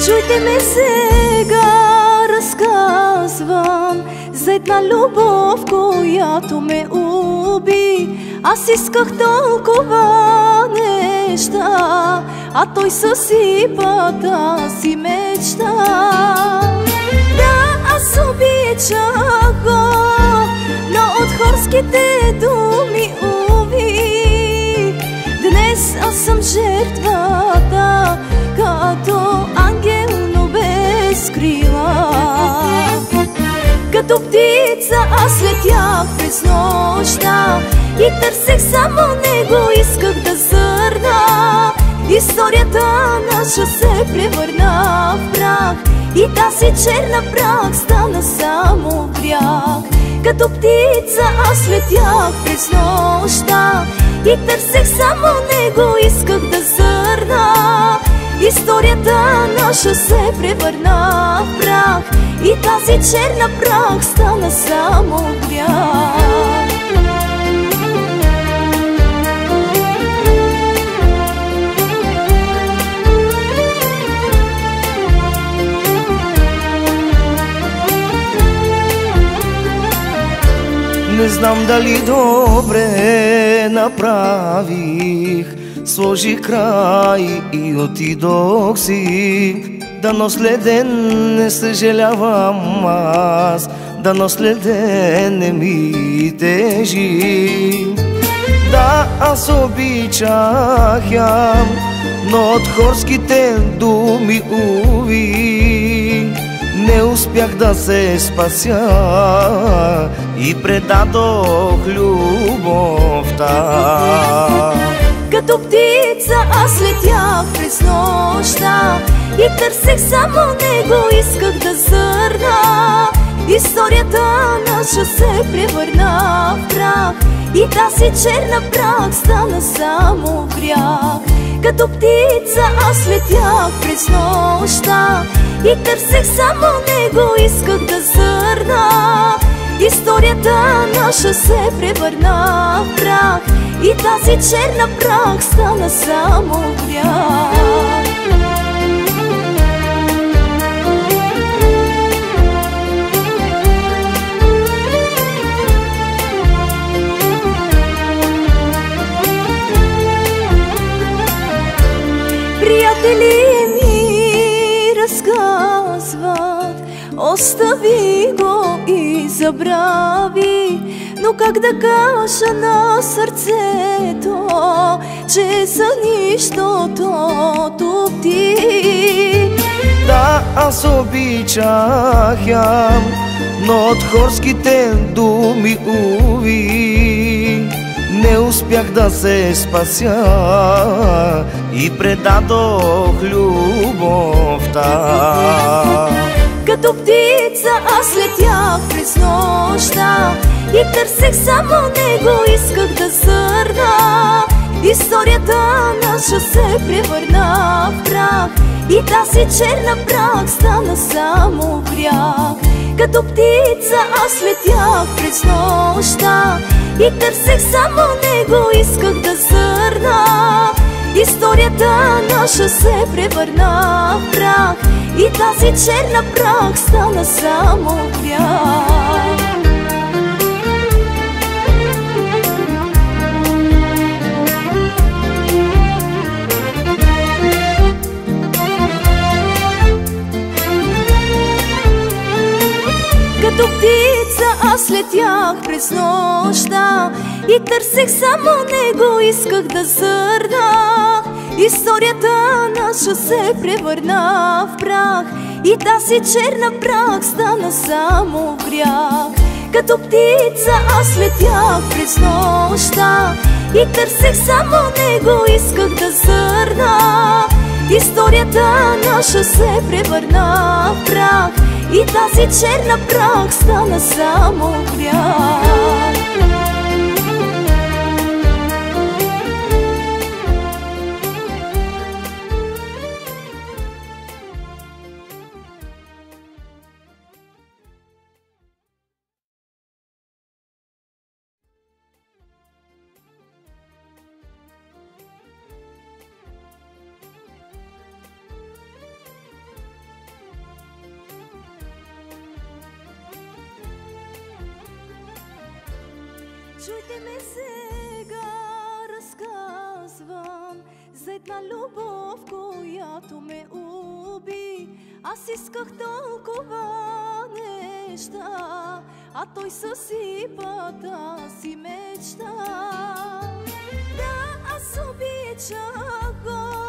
Чуйте ме сега, разказвам за една любов, която ме уби. Аз исках толкова неща, а той съсипа тази мечта. Да, аз обичах го, но от хорските думи уви. Днес аз съм жертвата, като ангел, но без крила. Като птица аз летях през нощта и търсех само него, исках да зърна. Историята наша се превърна в прах и тази черна прах стана само бряг. Като птица аз летях през нощта и търсех само него, исках да зърна. Историята наша се превърна в прах и тази черна прах стана само бряг. Не знам дали добре направих, сложих край и отидох си. Дано след ден не съжалявам аз, дано след ден не ми тежи. Да, аз обичах я, но от хорските думи уви не успях да се спася и предадох любовта. Като птица аз летях през нощта и търсех само него, исках да зърна. Историята наша се превърна в прах и тази черна прах стана само бряг. Като птица аз летях през нощта и търсех само него, исках да зърна. Историята наша се превърна в прах и тази черна прах стана само бряг. Приятели ми разказват, остави го и забрави. Но как да кажа на сърцето, че за нищото топти? Да, аз обичах я, но от хорските думи уви не успях да се спася и предадох любовта. Като птица аз летях през нощта и търсех само него, исках да зърна. Историята наша се превърна в прах и тази черна прах стана само бряг. Като птица аз летях през нощта и търсех само него, исках да зърна. Историята наша се превърна в прах и тази черна прах стана само бряг. Като птица аз летях през нощта и търсех само него, исках да зърна. Историята наша се превърна в прах и тази черна прах стана само бряг. Като птица аз летях през нощта и търсех само него, исках да зърна. Историята наша се превърна в прах и тази черна прах стана само бряг. Чуйте ме сега, разказвам за една любов, която ме уби. Аз исках толкова неща, а той съсипа тази мечта. Да, аз обичах го,